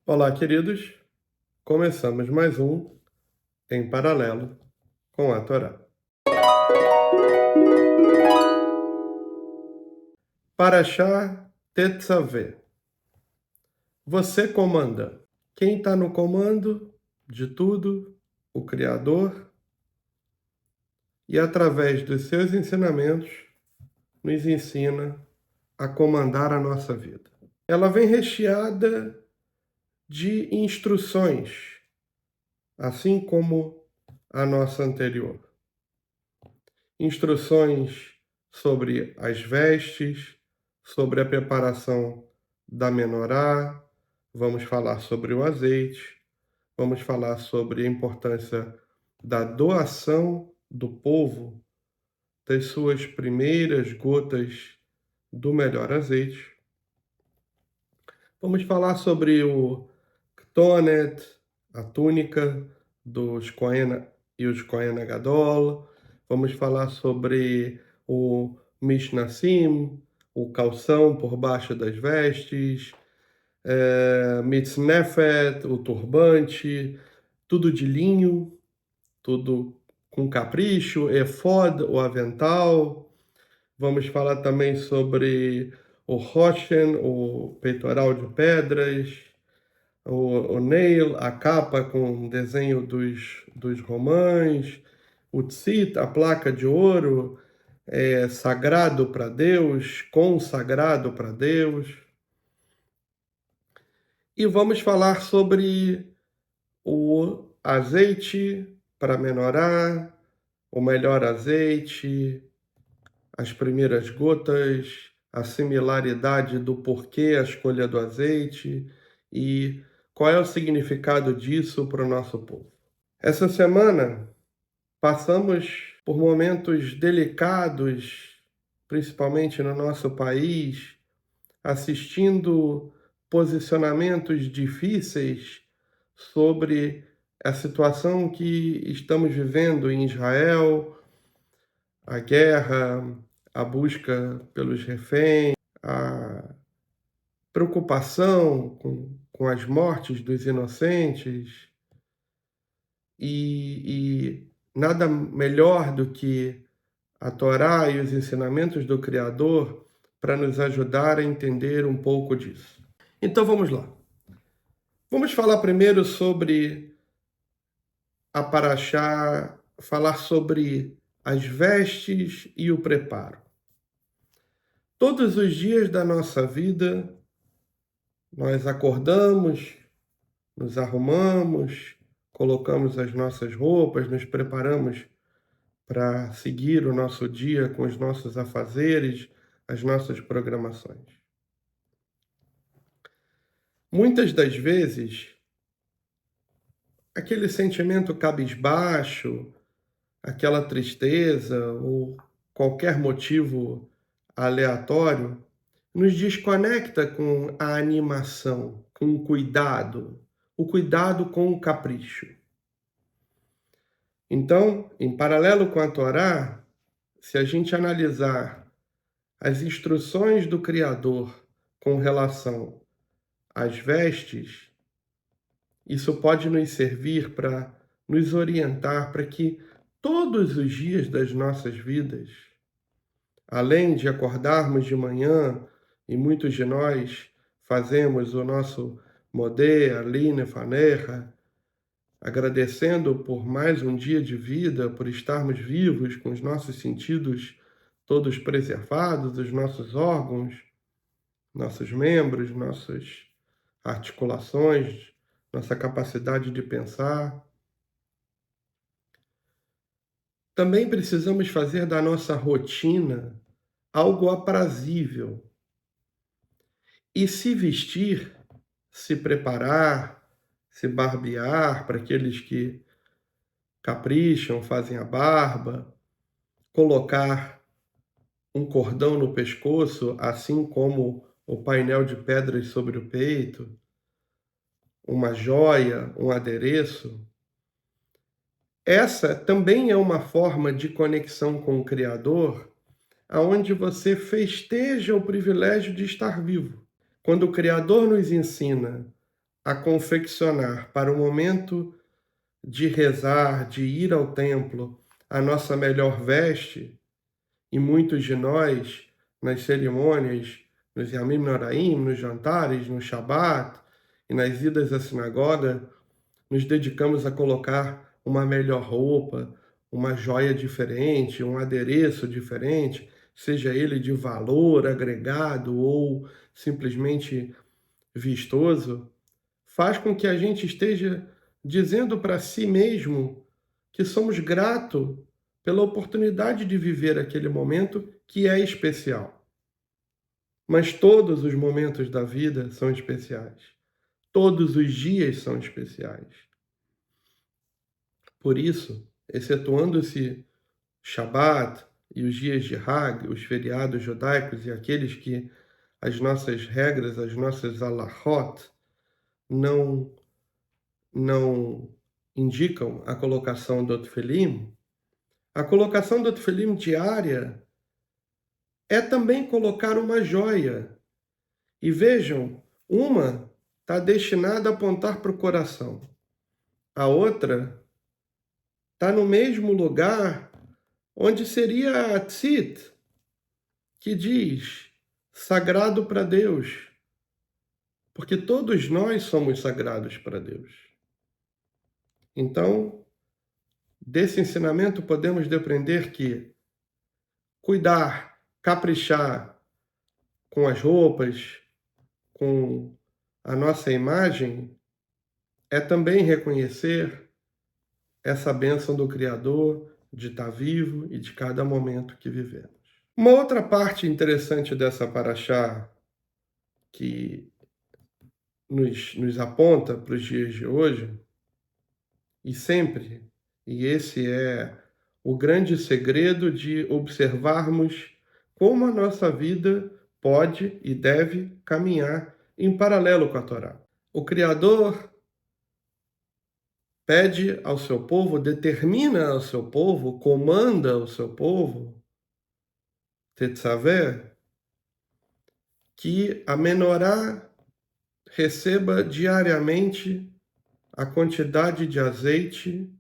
Olá, queridos. Começamos mais um Em Paralelo com a Torá. Parashá Tetzaveh. Você comanda. Quem está no comando de tudo? O Criador. E através dos seus ensinamentos, nos ensina a comandar a nossa vida. Ela vem recheada de instruções, assim como a nossa anterior. Instruções sobre as vestes, sobre a preparação da menorá, vamos falar sobre o azeite, vamos falar sobre a importância da doação do povo das suas primeiras gotas do melhor azeite. Vamos falar sobre o Ktonet, a túnica dos Kohen e os Kohen Gadol. Vamos falar sobre o Mishnasim, o calção por baixo das vestes, Mitznefet, o turbante, tudo de linho, tudo com capricho, efod, o avental. Vamos falar também sobre o Roshen, o peitoral de pedras, o nail, a capa com desenho dos romãs, o tzit, a placa de ouro, sagrado para Deus, consagrado para Deus. E vamos falar sobre o azeite para menorá, o melhor azeite, as primeiras gotas, a similaridade do porquê a escolha do azeite e qual é o significado disso para o nosso povo. Essa semana passamos por momentos delicados, principalmente no nosso país, assistindo posicionamentos difíceis sobre a situação que estamos vivendo em Israel, a guerra, a busca pelos reféns, a preocupação com as mortes dos inocentes e nada melhor do que a Torá e os ensinamentos do Criador para nos ajudar a entender um pouco disso. Então vamos lá. Vamos falar primeiro sobre a Parashá, falar sobre as vestes e o preparo. Todos os dias da nossa vida, nós acordamos, nos arrumamos, colocamos as nossas roupas, nos preparamos para seguir o nosso dia com os nossos afazeres, as nossas programações. Muitas das vezes, aquele sentimento cabisbaixo, aquela tristeza ou qualquer motivo aleatório nos desconecta com a animação, com o cuidado com o capricho. Então, em paralelo com a Torá, se a gente analisar as instruções do Criador com relação às vestes, isso pode nos servir para nos orientar para que todos os dias das nossas vidas, além de acordarmos de manhã, e muitos de nós fazemos o nosso modé, aline, fanerra, agradecendo por mais um dia de vida, por estarmos vivos, com os nossos sentidos todos preservados, os nossos órgãos, nossos membros, nossas articulações, nossa capacidade de pensar. Também precisamos fazer da nossa rotina algo aprazível e se vestir, se preparar, se barbear para aqueles que capricham, fazem a barba, colocar um cordão no pescoço, assim como o painel de pedras sobre o peito, uma joia, um adereço. Essa também é uma forma de conexão com o Criador, aonde você festeja o privilégio de estar vivo. Quando o Criador nos ensina a confeccionar para o momento de rezar, de ir ao templo, a nossa melhor veste, e muitos de nós, nas cerimônias, nos Yamim Noraim, nos jantares, no Shabat e nas idas à sinagoga, nos dedicamos a colocar uma melhor roupa, uma joia diferente, um adereço diferente, seja ele de valor agregado ou simplesmente vistoso, faz com que a gente esteja dizendo para si mesmo que somos gratos pela oportunidade de viver aquele momento que é especial. Mas todos os momentos da vida são especiais. Todos os dias são especiais. Por isso, excetuando-se Shabat e os dias de Hag, os feriados judaicos e aqueles que as nossas regras, as nossas alahot, não indicam a colocação do tefilim, a colocação do tefilim diária é também colocar uma joia. E vejam, uma está destinada a apontar para o coração, a outra está no mesmo lugar onde seria a tzit, que diz sagrado para Deus, porque todos nós somos sagrados para Deus. Então, desse ensinamento podemos depreender que cuidar, caprichar com as roupas, com a nossa imagem, é também reconhecer essa bênção do Criador de estar vivo e de cada momento que vivemos. Uma outra parte interessante dessa paraxá que nos aponta para os dias de hoje, e sempre, e esse é o grande segredo de observarmos como a nossa vida pode e deve caminhar em paralelo com a Torá. O Criador pede ao seu povo, determina ao seu povo, comanda o seu povo, Tetzaveh, que a menorá receba diariamente a quantidade de azeite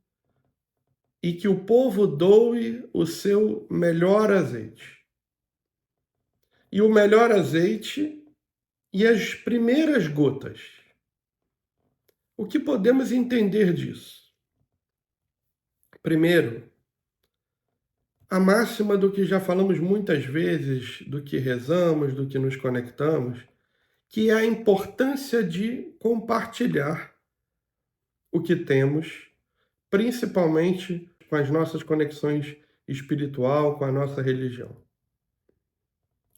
e que o povo doe o seu melhor azeite. E o melhor azeite e as primeiras gotas. O que podemos entender disso? Primeiro, a máxima do que já falamos muitas vezes, do que rezamos, do que nos conectamos, que é a importância de compartilhar o que temos, principalmente com as nossas conexões espiritual, com a nossa religião.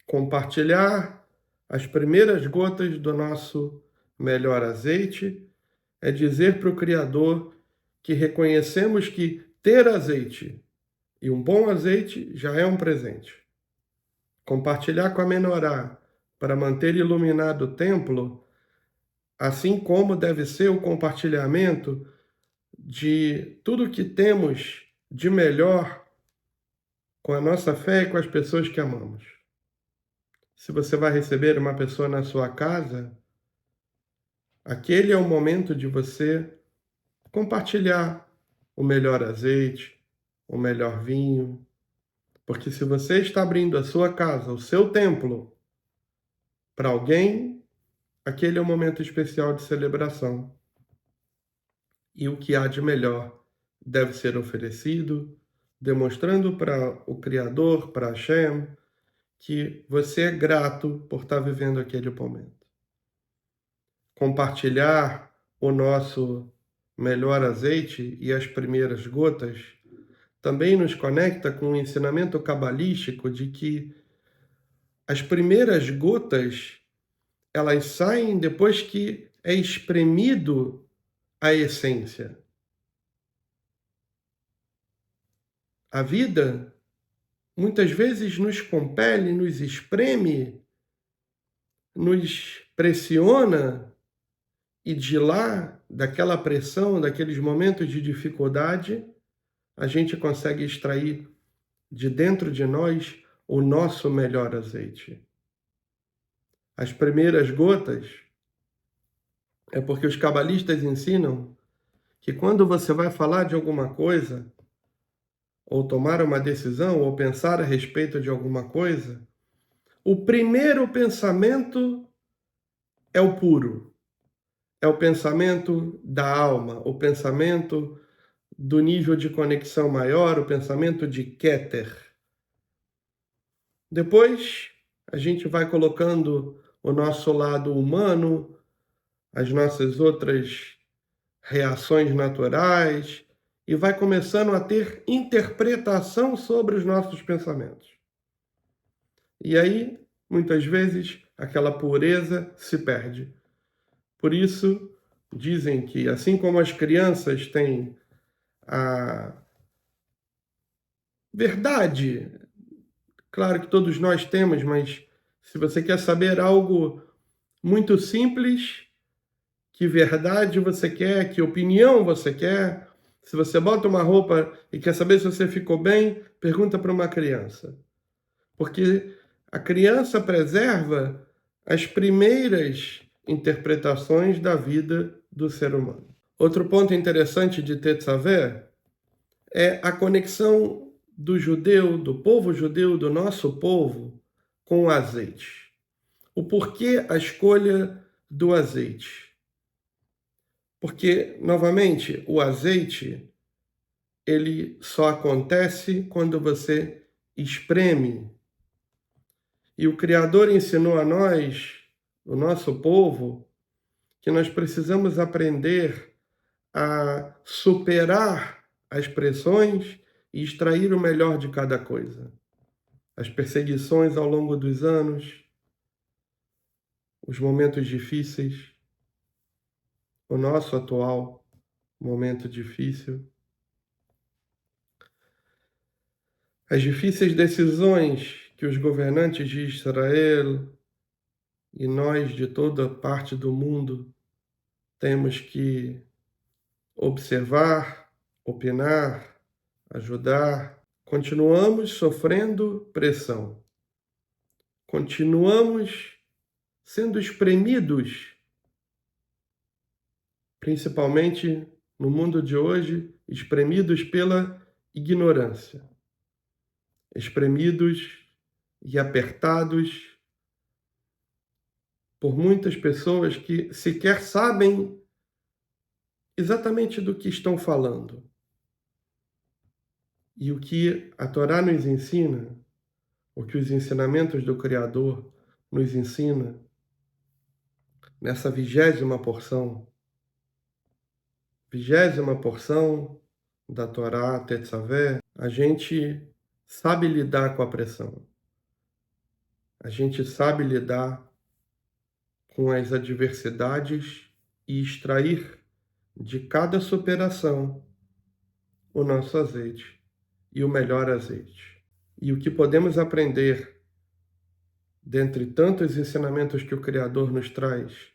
Compartilhar as primeiras gotas do nosso melhor azeite é dizer para o Criador que reconhecemos que ter azeite e um bom azeite já é um presente. Compartilhar com a menorá para manter iluminado o templo, assim como deve ser o compartilhamento de tudo que temos de melhor com a nossa fé e com as pessoas que amamos. Se você vai receber uma pessoa na sua casa, aquele é o momento de você compartilhar o melhor azeite, o melhor vinho, porque se você está abrindo a sua casa, o seu templo, para alguém, aquele é um momento especial de celebração. E o que há de melhor deve ser oferecido, demonstrando para o Criador, para Hashem, que você é grato por estar vivendo aquele momento. Compartilhar o nosso melhor azeite e as primeiras gotas também nos conecta com o ensinamento cabalístico de que as primeiras gotas, elas saem depois que é espremido a essência. A vida muitas vezes nos compele, nos espreme, nos pressiona, e de lá, daquela pressão, daqueles momentos de dificuldade, a gente consegue extrair de dentro de nós o nosso melhor azeite. As primeiras gotas É porque os cabalistas ensinam que quando você vai falar de alguma coisa, ou tomar uma decisão, ou pensar a respeito de alguma coisa, o primeiro pensamento é o puro, é o pensamento da alma, o pensamento do nível de conexão maior, o pensamento de Keter. Depois, a gente vai colocando o nosso lado humano, as nossas outras reações naturais, e vai começando a ter interpretação sobre os nossos pensamentos. E aí, muitas vezes, aquela pureza se perde. Por isso, dizem que, assim como as crianças têm a verdade, claro que todos nós temos, mas se você quer saber algo muito simples, que verdade você quer, que opinião você quer, se você bota uma roupa e quer saber se você ficou bem, pergunta para uma criança. Porque a criança preserva as primeiras interpretações da vida do ser humano. Outro ponto interessante de Tetzavé é a conexão do judeu, do povo judeu, do nosso povo, com o azeite. O porquê a escolha do azeite? Porque, novamente, o azeite, ele só acontece quando você espreme. E o Criador ensinou a nós, o nosso povo, que nós precisamos aprender a superar as pressões e extrair o melhor de cada coisa. As perseguições ao longo dos anos, os momentos difíceis, o nosso atual momento difícil, as difíceis decisões que os governantes de Israel e nós de toda parte do mundo temos que observar, opinar, ajudar. Continuamos sofrendo pressão. Continuamos sendo espremidos, principalmente no mundo de hoje, espremidos pela ignorância, espremidos e apertados por muitas pessoas que sequer sabem exatamente do que estão falando. E o que a Torá nos ensina, o que os ensinamentos do Criador nos ensina, nessa vigésima porção da Torá Tetzavé, a gente sabe lidar com a pressão. A gente sabe lidar com as adversidades e extrair de cada superação o nosso azeite e o melhor azeite. E o que podemos aprender dentre tantos ensinamentos que o Criador nos traz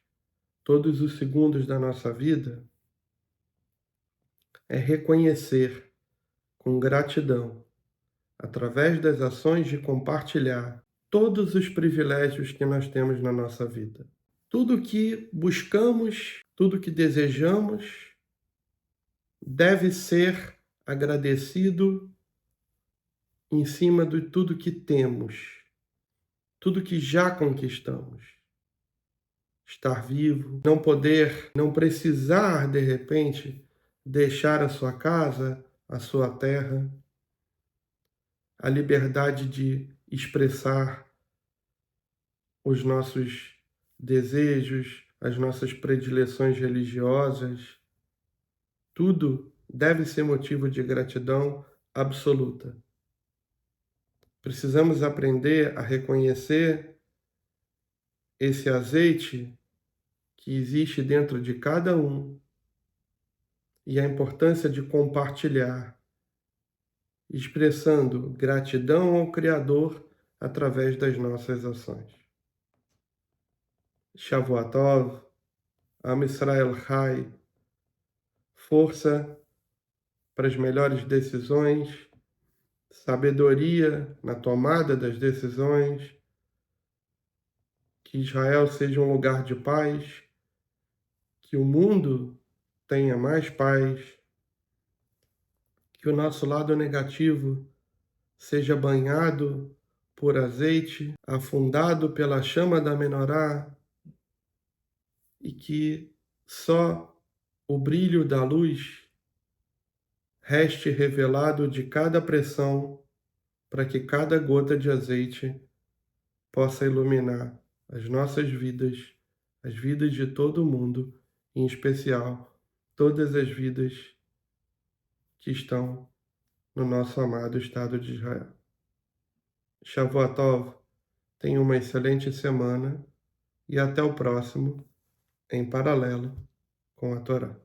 todos os segundos da nossa vida é reconhecer com gratidão, através das ações de compartilhar todos os privilégios que nós temos na nossa vida. Tudo que buscamos, tudo que desejamos, deve ser agradecido em cima de tudo que temos, tudo que já conquistamos. Estar vivo, não poder, não precisar, de repente, deixar a sua casa, a sua terra, a liberdade de expressar os nossos desejos, as nossas predileções religiosas, tudo deve ser motivo de gratidão absoluta. Precisamos aprender a reconhecer esse azeite que existe dentro de cada um e a importância de compartilhar, expressando gratidão ao Criador através das nossas ações. Shavua Tov, Am Israel Chai, força para as melhores decisões, sabedoria na tomada das decisões, que Israel seja um lugar de paz, que o mundo tenha mais paz, que o nosso lado negativo seja banhado por azeite, afundado pela chama da menorá, e que só o brilho da luz reste revelado de cada pressão, para que cada gota de azeite possa iluminar as nossas vidas, as vidas de todo mundo, em especial todas as vidas que estão no nosso amado Estado de Israel. Shavua Tov, tenha uma excelente semana e até o próximo, em paralelo com a Torá.